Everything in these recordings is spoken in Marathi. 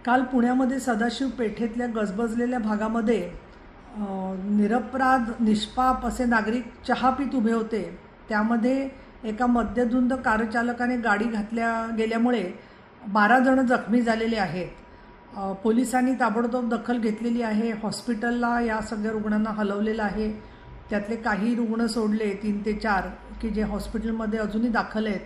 काल पुण्यामध्ये सदाशिव पेठेतल्या गजबजलेल्या भागामध्ये निरपराध निष्पाप असे नागरिक चहा पीत उभे होते। त्यामध्ये एका मद्यधुंद कारचालकाने गाडी घातल्या गेल्यामुळे 12 जण जखमी झालेले आहेत। पोलिसांनी ताबडतोब दखल घेतलेली आहे। हॉस्पिटलला या सगळ्या रुग्णांना हलवलेलं आहे। त्यातले काही रुग्ण सोडले 3 ते 4 की जे हॉस्पिटलमध्ये अजूनही दाखल आहेत।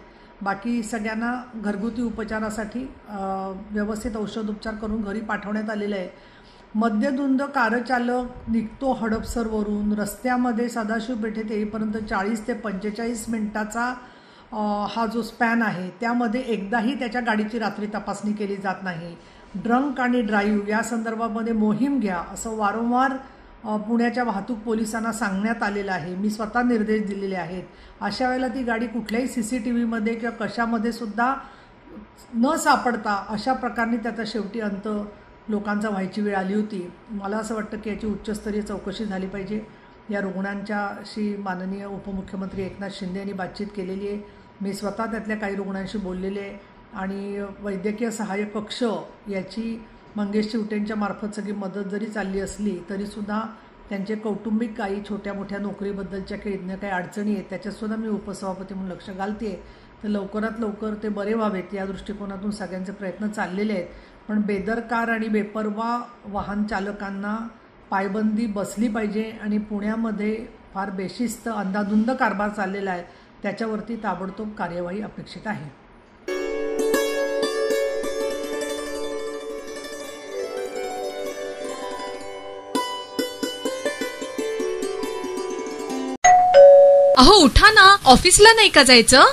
बाकी सगळ्यांना घरगुती उपचारासाठी व्यवस्थित औषधोपचार करून घरी पाठवण्यात आलेले आहे। मद्यधुंद कारचालक निघतो हडपसरवरून रस्त्यामध्ये सदाशिव पेठेत येईपर्यंत 40 ते 45 मिनिटाचा हा जो स्पॅन आहे त्यामध्ये एकदाही त्याच्या गाडीची रात्री तपासणी केली जात नाही। ड्रंक आणि ड्राईव्ह या संदर्भामध्ये मोहीम घ्या असं वारंवार पुण्याच्या वाहतूक पोलिसांना सांगण्यात आलेलं आहे। मी स्वतः निर्देश दिलेले आहेत। अशा वेळेला ती गाडी कुठल्याही CCTVमध्ये किंवा कशामध्ये सुद्धा न सापडता अशा प्रकारे त्याचा शेवटी अंत लोकांचा व्हायची वेळ आली होती। मला असं वाटतं की याची उच्चस्तरीय चौकशी झाली पाहिजे। या रुग्णांच्याशी माननीय उपमुख्यमंत्री एकनाथ शिंदे यांनी बातचीत केलेली आहे। मी स्वतः त्यातल्या काही रुग्णांशी बोललेले आहे आणि वैद्यकीय सहाय्यक कक्ष याची मंगेश चिवटेंच्या मार्फत सगळी मदत जरी चालली असली तरीसुद्धा त्यांचे कौटुंबिक काही छोट्या मोठ्या नोकरीबद्दलच्या काही अडचणी आहेत त्याच्यातसुद्धा मी उपसभापती म्हणून लक्ष घालते। तर लवकरात लवकर ते बरे व्हावेत या दृष्टिकोनातून सगळ्यांचे प्रयत्न चाललेले आहेत। पण बेदरकार आणि बेपर्वा वाहन चालकांना पायबंदी बसली पाहिजे आणि पुण्यामध्ये फार बेशिस्त अंधाधुंद कारभार चाललेला आहे त्याच्यावरती ताबडतोब कार्यवाही अपेक्षित आहे। अहो उठा ना, ऑफिसला नाही का जायचं?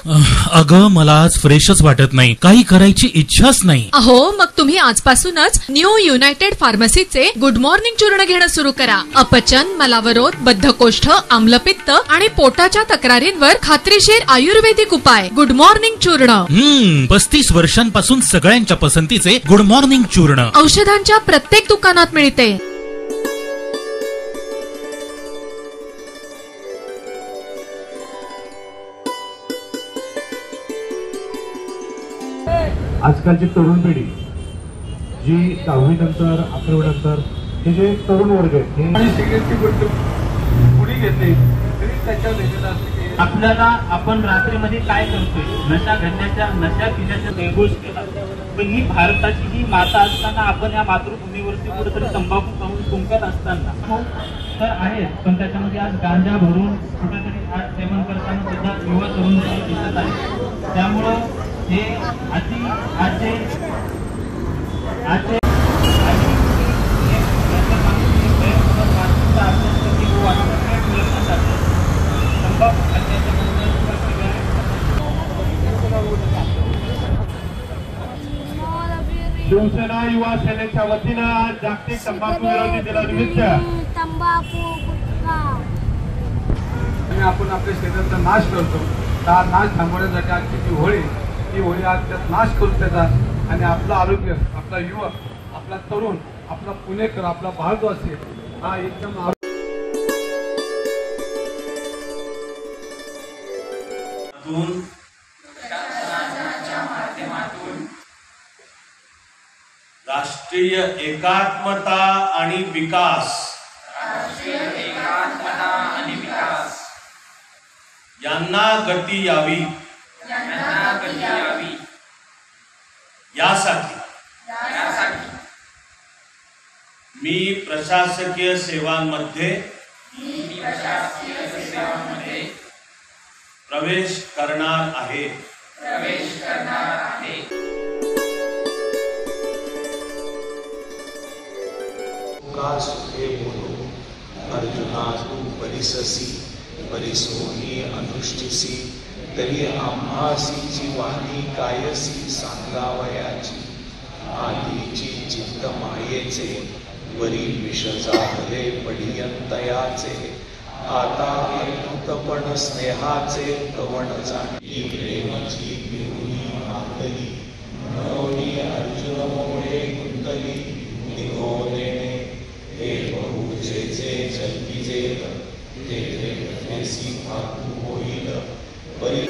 अगं मला आज फ्रेशच वाटत नाही, काही करायची इच्छाच नाही। अहो मग तुम्ही आजपासूनच न्यू युनायटेड फार्मसीचे गुड मॉर्निंग चूर्ण घेणं सुरू करा। अपचन, मलावरोध, बद्धकोष्ठ, आम्लपित्त आणि पोटाच्या तक्रारींवर खात्रीशीर आयुर्वेदिक उपाय गुड मॉर्निंग चूर्ण। 35 वर्षांपासून सगळ्यांच्या पसंतीचे गुड मॉर्निंग चूर्ण औषधांच्या प्रत्येक दुकानात मिळते। आजकालची तरुण पिढी जी 10वी नंतर 11वी नंतर हे जे तरुण वर्ग आहेत हे सिगारेटची गोष्ट पुढे घेतली तरी त्याच्यावर लिहिलेलं असतं की आपल्याला आपण रात्रीमध्ये काय करतोय, नशा पिण्याच्या निर्गोष केला। पण ही भारताची ही माता असताना आपण या मातृभूमीवरती कुठेतरी तंबाखू खाऊन कुंकत असताना तर आहेत, पण त्याच्यामध्ये आज गांजा भरून कुठेतरी आज सेवन करताना सुद्धा युवा तरुण दिसत आहे। त्यामुळं हे आजचे शिवसेना युवा सेनेच्या वतीनं जागतिक तंबाखू विरोधी दिनानिमित्त आणि आपण आपल्या शरीराचा नाश करतो। हा नाश थांबवण्यासाठी आजची जी होळी ही होळी आज त्यात नाश करून त्याचा आणि आपलं आरोग्य, आपला युवक, आपला तरुण, आपला पुणेकर, आपला भारतवासी हा एकदम राष्ट्रीय एकात्मता आणि विकास यांना गती यावी यासाठी मी प्रशासकीय सेवांमध्ये प्रवेश करणार आहे। अर्जुना तू परिससी परिसोनी अनुष्ठिसी तरी आम्हासी जीवानी कायसी सांगावयाची आधीची चित्त मायेचे वरी विष जाहले पडियंतयाचे आता एकूतपण स्नेहाचे कवण जाणी प्रेमाची बिरुही मातली म्हणून अर्जुन मोडे कुंतली निघो देणे हे बहुजेचे जल्पिजेत ते फाकू होईल परि